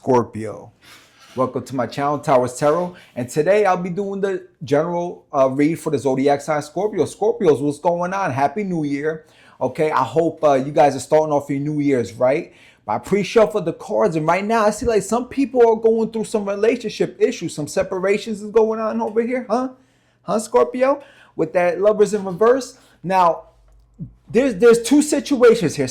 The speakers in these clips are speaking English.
Scorpio. Welcome to my channel, Towers Tarot, and today I'll be doing the general read for the zodiac sign Scorpio. Scorpios, what's going on? Happy New Year. Okay, I hope you guys are starting off your New Year's right. But I pre-shuffled the cards, and right now I see like some people are going through some relationship issues, some separations is going on over here, huh, Scorpio? With that Lovers in reverse. Now, there's two situations here.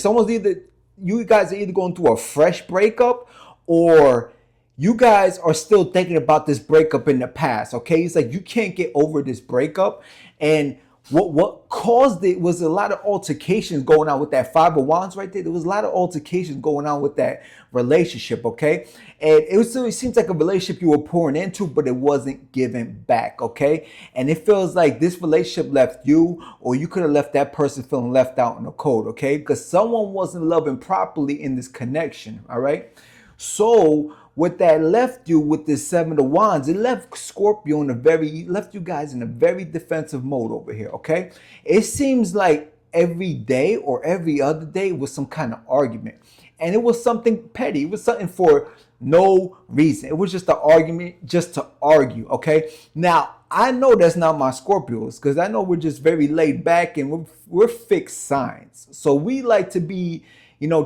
You guys are either going through a fresh breakup, or you guys are still thinking about this breakup in the past. Okay, it's like you can't get over this breakup, and what caused it was a lot of altercations going on with that Five of Wands right there. There was a lot of altercations going on with that relationship, okay? And it seems like a relationship you were pouring into, but it wasn't given back, okay? And it feels like this relationship left you, or you could have left that person feeling left out in the cold, okay? Because someone wasn't loving properly in this connection, all right? So what that left you with this Seven of Wands, it left Scorpio left you guys in a very defensive mode over here, okay? It seems like every day or every other day was some kind of argument. And it was something petty. It was something for no reason. It was just an argument just to argue, okay? Now, I know that's not my Scorpios, because I know we're just very laid back and we're fixed signs. So we like to be,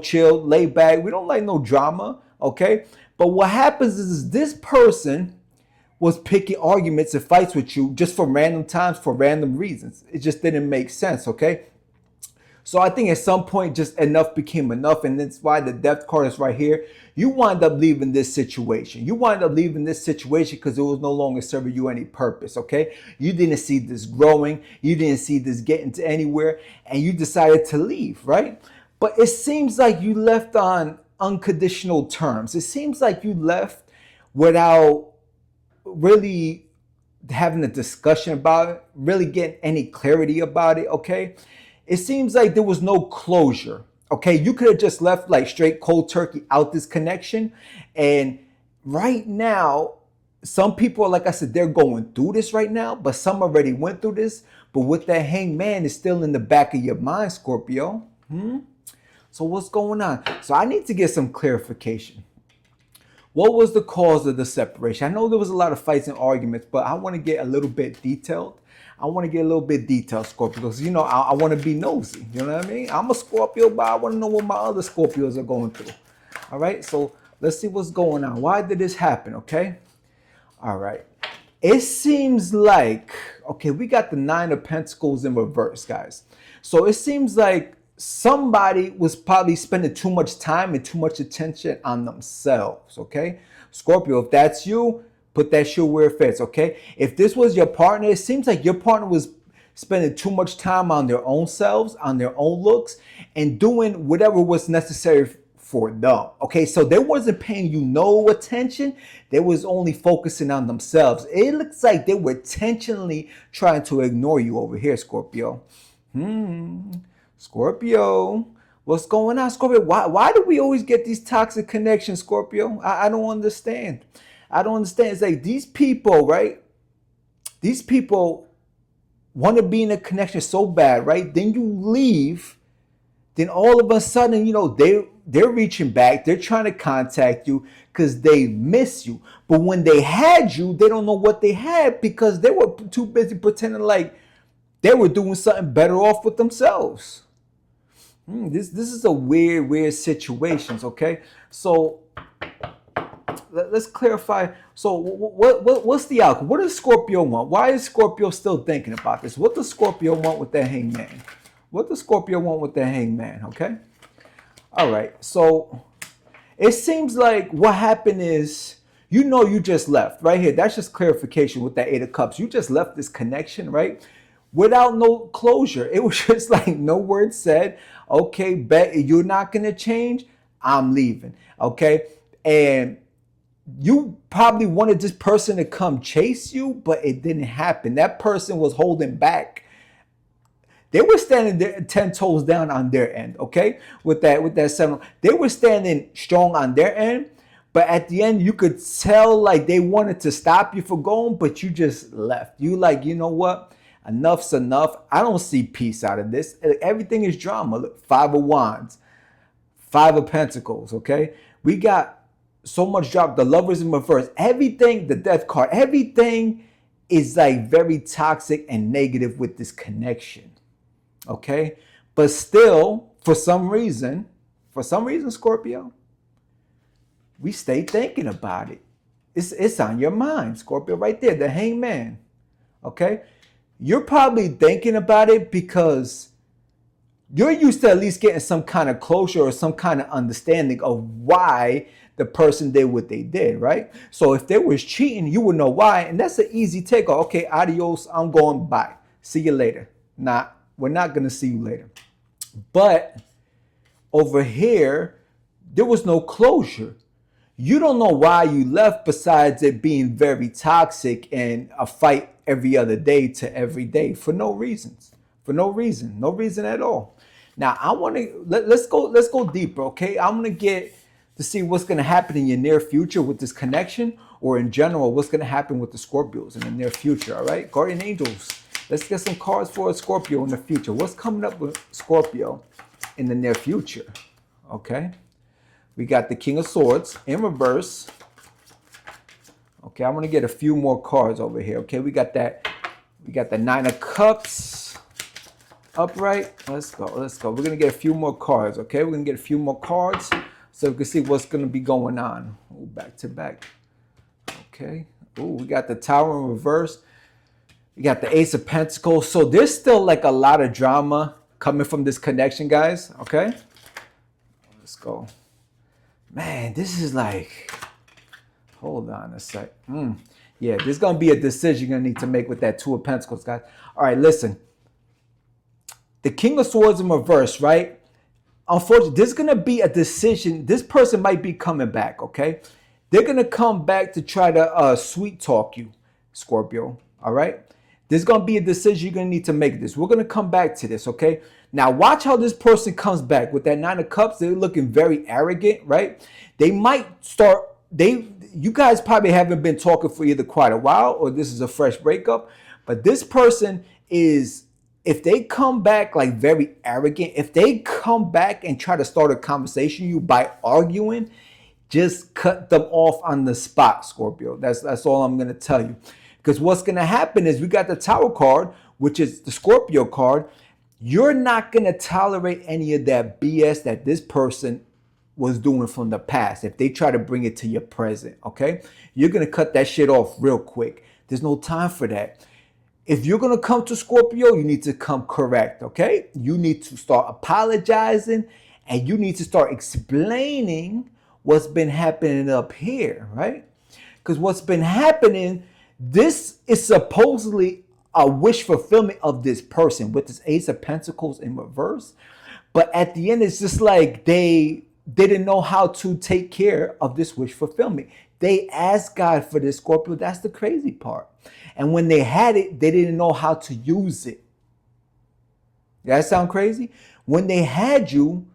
chill, laid back. We don't like no drama, okay? But what happens is this person was picking arguments and fights with you just for random times, for random reasons. It just didn't make sense, okay? So I think at some point just enough became enough, and that's why the Death card is right here. You wind up leaving this situation. You wind up leaving this situation because it was no longer serving you any purpose, okay? You didn't see this growing. You didn't see this getting to anywhere, and you decided to leave, right? But it seems like you left on unconditional terms. It seems like you left without really having a discussion about it, really getting any clarity about it, okay? It seems like there was no closure, okay? You could have just left like straight cold turkey out this connection. And right now, some people, like I said, they're going through this right now, but some already went through this. But with that Hangman, is still in the back of your mind, Scorpio. So what's going on? So I need to get some clarification. What was the cause of the separation? I know there was a lot of fights and arguments, but I want to get a little bit detailed. I want to get a little bit detailed, Scorpio, because, I want to be nosy. You know what I mean? I'm a Scorpio, but I want to know what my other Scorpios are going through. All right, so let's see what's going on. Why did this happen, okay? All right. It seems like, okay, we got the Nine of Pentacles in reverse, guys. So it seems like somebody was probably spending too much time and too much attention on themselves, okay? Scorpio, if that's you, put that shit where it fits, okay? If this was your partner, it seems like your partner was spending too much time on their own selves, on their own looks, and doing whatever was necessary for them, okay? So they wasn't paying you no attention. They was only focusing on themselves. It looks like they were intentionally trying to ignore you over here, Scorpio. Scorpio, what's going on, Scorpio? Why do we always get these toxic connections, Scorpio? I don't understand. I don't understand. It's like these people, right? These people want to be in a connection so bad, right? Then you leave. Then all of a sudden, they're reaching back. They're trying to contact you because they miss you. But when they had you, they don't know what they had because they were too busy pretending like they were doing something better off with themselves. This is a weird situations, okay? So let's clarify. So what's the outcome? What does Scorpio want? Why is Scorpio still thinking about this? What does Scorpio want with that Hangman? What does Scorpio want with that Hangman, okay? All right, so it seems like what happened is, you just left right here. That's just clarification with that Eight of Cups. You just left this connection, right? Without no closure. It was just like no word said. Okay, bet you're not going to change. I'm leaving. Okay. And you probably wanted this person to come chase you, but it didn't happen. That person was holding back. They were standing there 10 toes down on their end. Okay. With that seven, they were standing strong on their end. But at the end, you could tell like they wanted to stop you from going, but you just left. You like, you know what? Enough's enough. I don't see peace out of this. Everything is drama. Look, Five of Wands, Five of Pentacles, okay? We got so much drop. The Lovers in reverse. Everything, the Death card, everything is like very toxic and negative with this connection. Okay? But still, for some reason, Scorpio, we stay thinking about it. It's on your mind, Scorpio, right there, the Hangman. Okay? You're probably thinking about it because you're used to at least getting some kind of closure or some kind of understanding of why the person did what they did, right? So if they was cheating, you would know why, and that's an easy takeoff. Okay, adios, I'm going, bye. See you later. Nah, we're not gonna see you later. But over here, there was no closure. You don't know why you left besides it being very toxic and a fight every other day to every day for no reasons. For no reason. No reason at all. Now I want to let's go deeper, okay? I'm gonna get to see what's gonna happen in your near future with this connection, or in general, what's gonna happen with the Scorpios in the near future. All right, guardian angels. Let's get some cards for a Scorpio in the future. What's coming up with Scorpio in the near future? Okay, we got the King of Swords in reverse. Okay, I'm gonna get a few more cards over here. Okay, we got that. We got the Nine of Cups. Upright. Let's go. We're gonna get a few more cards. Okay, we're gonna get a few more cards so we can see what's gonna be going on. Ooh, back to back. Okay. Ooh, we got the Tower in reverse. We got the Ace of Pentacles. So there's still like a lot of drama coming from this connection, guys. Okay. Let's go. Man, this is like. Hold on a sec. Yeah, there's gonna be a decision you're gonna need to make with that Two of Pentacles, guys. All right, listen. The King of Swords in reverse, right? Unfortunately, there's going to be a decision. This person might be coming back, okay? They're going to come back to try to sweet talk you, Scorpio, all right? There's going to be a decision you're going to need to make this. We're going to come back to this, okay? Now, watch how this person comes back. With that Nine of Cups, they're looking very arrogant, right? They might start, you guys probably haven't been talking for either quite a while or this is a fresh breakup, but this person is... If they come back like very arrogant, if they come back and try to start a conversation with you by arguing, just cut them off on the spot, Scorpio. That's all I'm going to tell you. Because what's going to happen is we got the Tower card, which is the Scorpio card. You're not going to tolerate any of that BS that this person was doing from the past. If they try to bring it to your present, okay? You're going to cut that shit off real quick. There's no time for that. If you're going to come to Scorpio, you need to come correct, okay? You need to start apologizing and you need to start explaining what's been happening up here, right? Because what's been happening, this is supposedly a wish fulfillment of this person with this Ace of Pentacles in reverse. But at the end, it's just like they didn't know how to take care of this wish fulfillment. They asked God for this, Scorpio. That's the crazy part. And when they had it, they didn't know how to use it. Does that sound crazy? When they had you,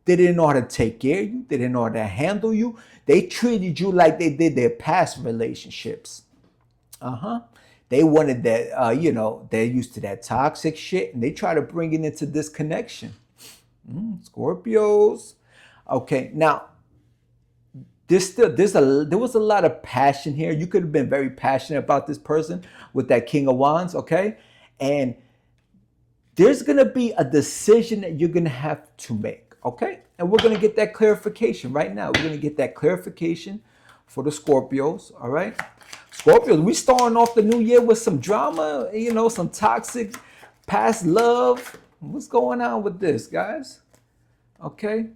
they didn't know how to take care of you. They didn't know how to handle you. They treated you like they did their past relationships. They wanted that, they're used to that toxic shit, and they try to bring it into this connection. Scorpios. Okay, now, there was a lot of passion here. You could have been very passionate about this person with that King of Wands, okay? And there's going to be a decision that you're going to have to make, okay? And we're going to get that clarification right now. We're going to get that clarification for the Scorpios, all right? Scorpios, we starting off the new year with some drama, some toxic past love. What's going on with this, guys? Okay?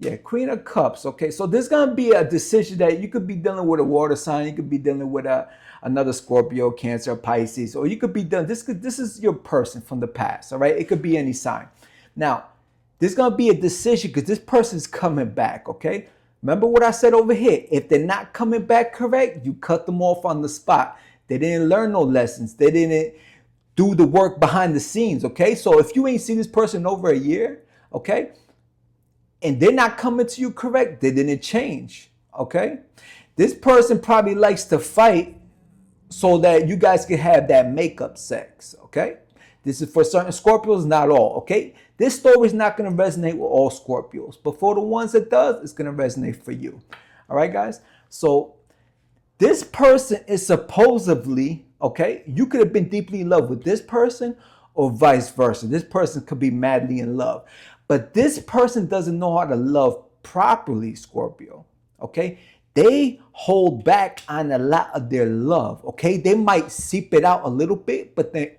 Yeah, Queen of Cups. Okay, so there's going to be a decision that you could be dealing with a water sign. You could be dealing with another Scorpio, Cancer, Pisces. Or you could be dealing, this is your person from the past, all right? It could be any sign. Now, there's going to be a decision because this person's coming back, okay? Remember what I said over here. If they're not coming back correct, you cut them off on the spot. They didn't learn no lessons. They didn't do the work behind the scenes, okay? So if you ain't seen this person over a year, okay? And they're not coming to you correct, they didn't change, okay? This person probably likes to fight so that you guys can have that makeup sex, okay? This is for certain Scorpios, not all, okay? This story is not going to resonate with all Scorpios, but for the ones that does, it's going to resonate for you. All right, guys? So this person is supposedly, okay, you could have been deeply in love with this person or vice versa. This person could be madly in love. But this person doesn't know how to love properly, Scorpio. Okay? They hold back on a lot of their love. Okay? They might seep it out a little bit, but then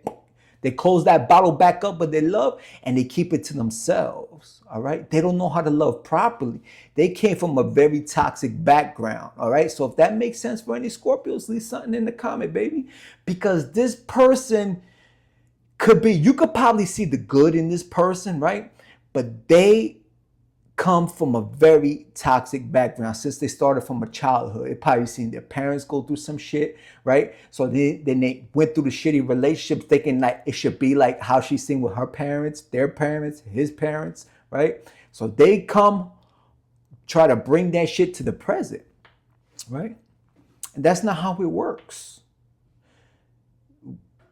they close that bottle back up with their love and they keep it to themselves. All right. They don't know how to love properly. They came from a very toxic background. All right. So if that makes sense for any Scorpios, leave something in the comment, baby. Because this person could be, you could probably see the good in this person, right? But they come from a very toxic background since they started from a childhood. They probably seen their parents go through some shit, right? So then they went through the shitty relationship thinking like it should be like how she's seen with her parents, their parents, his parents, right? So they come try to bring that shit to the present, right? And that's not how it works.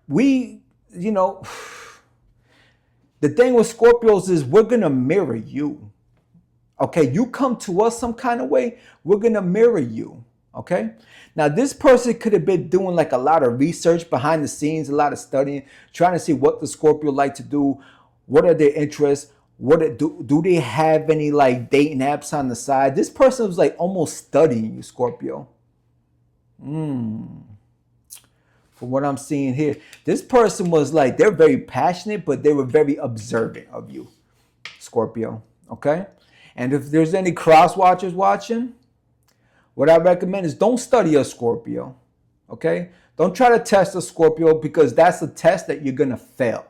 We, the thing with Scorpios is we're going to mirror you. Okay, you come to us some kind of way, we're going to mirror you. Okay, now this person could have been doing like a lot of research behind the scenes, a lot of studying, trying to see what the Scorpio like to do, what are their interests, do they have any like dating apps on the side. This person was like almost studying you, Scorpio. From what I'm seeing here, this person was like, they're very passionate, but they were very observant of you, Scorpio. Okay. And if there's any cross watchers watching, what I recommend is don't study a Scorpio, okay? Don't try to test a Scorpio because that's a test that you're going to fail.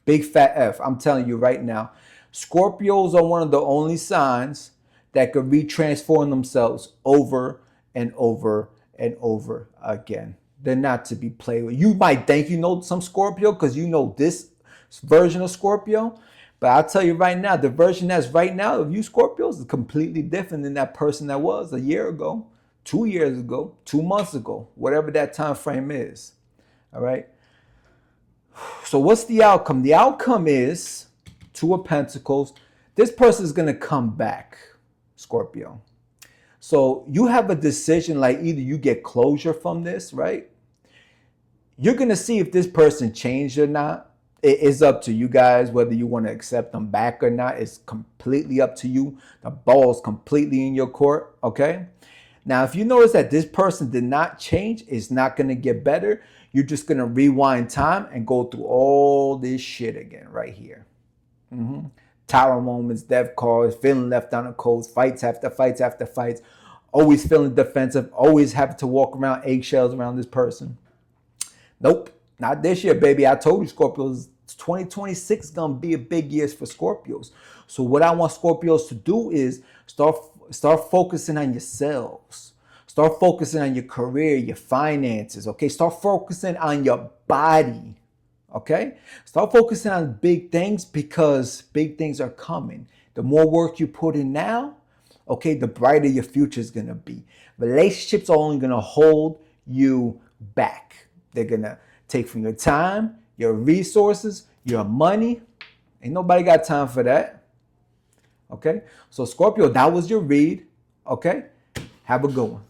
Big fat F, I'm telling you right now. Scorpios are one of the only signs that could retransform themselves over and over and over again. They're not to be played with. You might think you know some Scorpio because you know this version of Scorpio. But I'll tell you right now, the version that's right now of you Scorpios is completely different than that person that was a year ago, 2 years ago, 2 months ago, whatever that time frame is. All right. So what's the outcome? The outcome is 2 of Pentacles. This person is going to come back, Scorpio. So you have a decision, like either you get closure from this, right? You're going to see if this person changed or not. It is up to you guys whether you want to accept them back or not. It's completely up to you. The ball's completely in your court, okay? Now, if you notice that this person did not change, it's not going to get better. You're just going to rewind time and go through all this shit again right here. Tower moments, death calls, feeling left on the cold, fights after fights after fights, always feeling defensive, always having to walk around eggshells around this person. Nope. Not this year, baby. I told you, Scorpios, 2026 is going to be a big year for Scorpios. So what I want Scorpios to do is start focusing on yourselves. Start focusing on your career, your finances, okay? Start focusing on your body, okay? Start focusing on big things because big things are coming. The more work you put in now, okay, the brighter your future is going to be. Relationships are only going to hold you back. They're going to take from your time, your resources, your money. Ain't nobody got time for that. Okay? So Scorpio, that was your read. Okay? Have a good one.